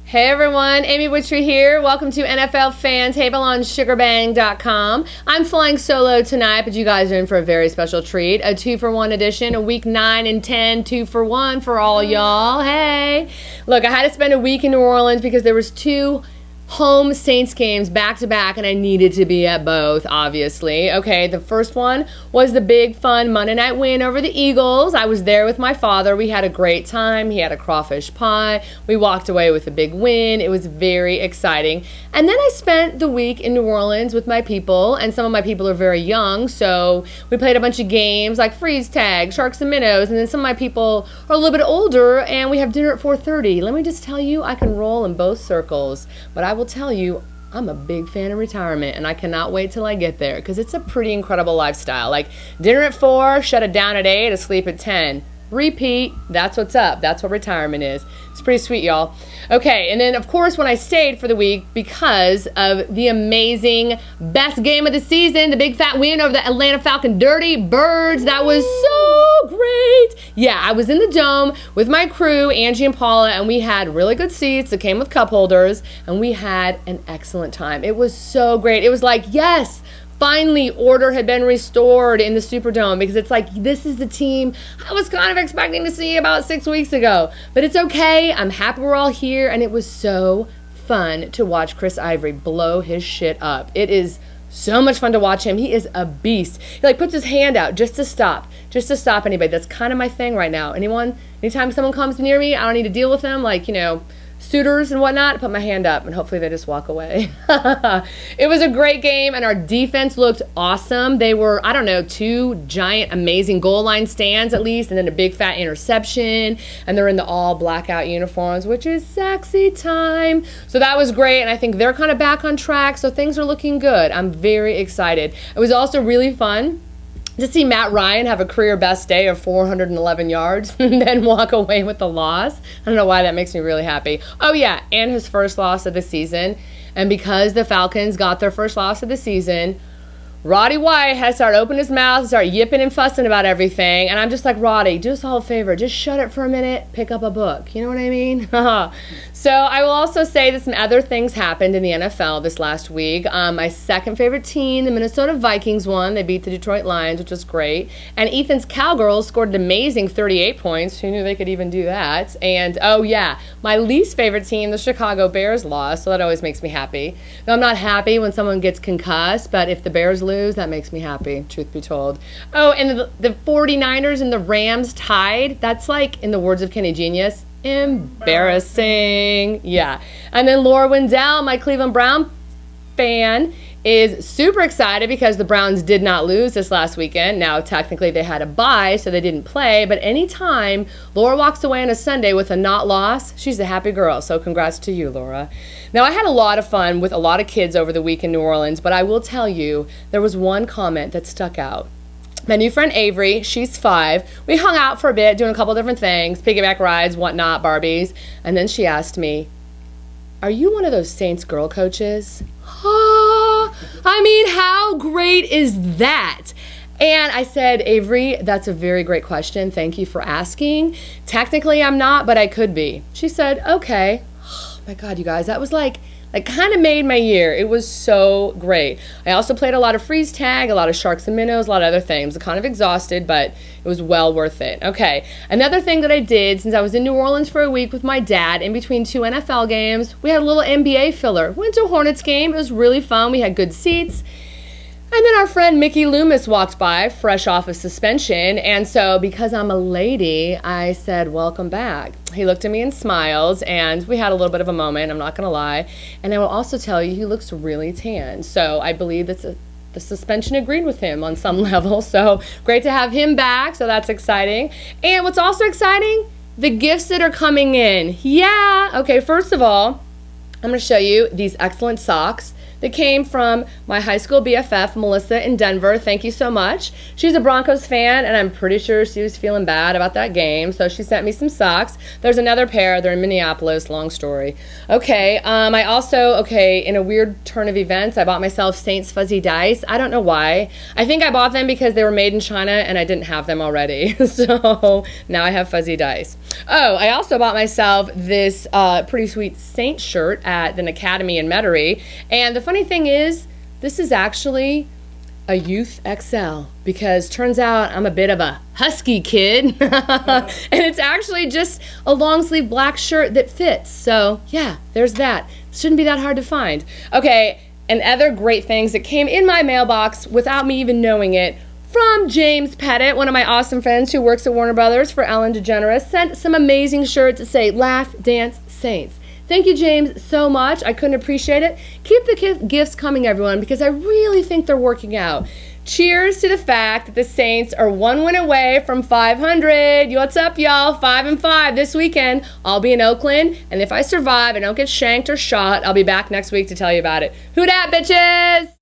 Hey everyone, Amy Witry here. Welcome to NFL Fan Table on SugarBang.com. I'm flying solo tonight, but you guys are in for a very special treat. A 2-for-1 edition, a week 9 and 10, 2-for-1 for all y'all. Hey! Look, I had to spend a week in New Orleans because there was 2 home Saints games back to back, and I needed to be at both, obviously. Okay, the first one was the big fun Monday night win over the Eagles. I was there with my father. We had a great time. He had a crawfish pie. We walked away with a big win. It was very exciting. And then I spent the week in New Orleans with my people, and some of my people are very young, so we played a bunch of games like freeze tag, sharks and minnows, and then some of my people are a little bit older, and we have dinner at 4:30. Let me just tell you, I can roll in both circles, but I will tell you, I'm a big fan of retirement, and I cannot wait till I get there because it's a pretty incredible lifestyle. Like dinner at 4, shut it down at 8, asleep at 10. Repeat. That's what's up. That's what retirement is. It's pretty sweet, y'all. Okay, and then of course when I stayed for the week because of the amazing best game of the season, the big fat win over the Atlanta Falcon Dirty Birds. That was so great. Yeah, I was in the Dome with my crew, Angie and Paula, and we had really good seats that came with cup holders, and we had an excellent time. It was so great. It was like, yes, finally, order had been restored in the Superdome, because it's like, this is the team I was kind of expecting to see about 6 weeks ago. But it's okay. I'm happy we're all here, and it was so fun to watch Chris Ivory blow his shit up. It is so much fun to watch him. He is a beast. He like puts his hand out just to stop anybody. That's kind of my thing right now. Anytime someone comes near me, I don't need to deal with them, like, you know, suitors and whatnot, put my hand up and hopefully they just walk away. It was a great game, and our defense looked awesome. They were, I don't know, 2 giant amazing goal line stands at least, and then a big fat interception, and they're in the all blackout uniforms, which is sexy time. So that was great, and I think they're kind of back on track, so things are looking good. I'm very excited. It was also really fun to see Matt Ryan have a career best day of 411 yards and then walk away with the loss. I don't know why that makes me really happy. Oh yeah, and his first loss of the season. And because the Falcons got their first loss of the season, Roddy White has started opening his mouth and start yipping and fussing about everything. And I'm just like, Roddy, do us all a favor. Just shut it for a minute. Pick up a book. You know what I mean? So I will also say that some other things happened in the NFL this last week. My second favorite team, the Minnesota Vikings, won. They beat the Detroit Lions, which was great. And Ethan's Cowgirls scored an amazing 38 points. Who knew they could even do that? And, oh yeah, my least favorite team, the Chicago Bears, lost. So that always makes me happy. Though I'm not happy when someone gets concussed, but if the Bears lose, that makes me happy, truth be told. Oh, and the 49ers and the Rams tied. That's like, in the words of Kenny Genius, embarrassing. Yeah. And then Laura Wendell, my Cleveland Brown fan, is super excited because the Browns did not lose this last weekend. Now, technically, they had a bye, so they didn't play. But anytime Laura walks away on a Sunday with a not loss, she's a happy girl. So congrats to you, Laura. Now, I had a lot of fun with a lot of kids over the week in New Orleans, but I will tell you, there was one comment that stuck out. My new friend Avery, she's 5. We hung out for a bit, doing a couple different things, piggyback rides, whatnot, Barbies. And then she asked me, "Are you one of those Saints girl coaches?" I mean, how great is that? And I said, Avery, that's a very great question. Thank you for asking. Technically, I'm not, but I could be. She said, okay. Oh my God, you guys, that was like kind of made my year. It was so great. I also played a lot of freeze tag, a lot of sharks and minnows, a lot of other things. I'm kind of exhausted, but it was well worth it. Okay, another thing that I did since I was in New Orleans for a week with my dad in between 2 NFL games, we had a little NBA filler. Went to a Hornets game. It was really fun. We had good seats. And then our friend Mickey Loomis walked by, fresh off of suspension, and so because I'm a lady, I said, welcome back. He looked at me and smiled, and we had a little bit of a moment, I'm not going to lie. And I will also tell you, he looks really tan, so I believe that the suspension agreed with him on some level, so great to have him back, so that's exciting. And what's also exciting, the gifts that are coming in. Yeah, okay, first of all, I'm going to show you these excellent socks that came from my high school BFF, Melissa in Denver. Thank you so much. She's a Broncos fan, and I'm pretty sure she was feeling bad about that game, so she sent me some socks. There's another pair. They're in Minneapolis. Long story. Okay, I also, in a weird turn of events, I bought myself Saints fuzzy dice. I don't know why. I think I bought them because they were made in China, and I didn't have them already. So now I have fuzzy dice. Oh, I also bought myself this pretty sweet Saints shirt at an academy in Metairie. And the funny thing is, this is actually a Youth XL, because turns out I'm a bit of a husky kid. And it's actually just a long sleeve black shirt that fits. So yeah, there's that. Shouldn't be that hard to find. Okay, and other great things that came in my mailbox without me even knowing it, from James Pettit, one of my awesome friends who works at Warner Brothers for Ellen DeGeneres, sent some amazing shirts that say Laugh, Dance, Saints. Thank you, James, so much. I couldn't appreciate it. Keep the gifts coming, everyone, because I really think they're working out. Cheers to the fact that the Saints are 1 win away from 500. What's up, y'all? 5-5 this weekend. I'll be in Oakland, and if I survive and don't get shanked or shot, I'll be back next week to tell you about it. Who dat, bitches?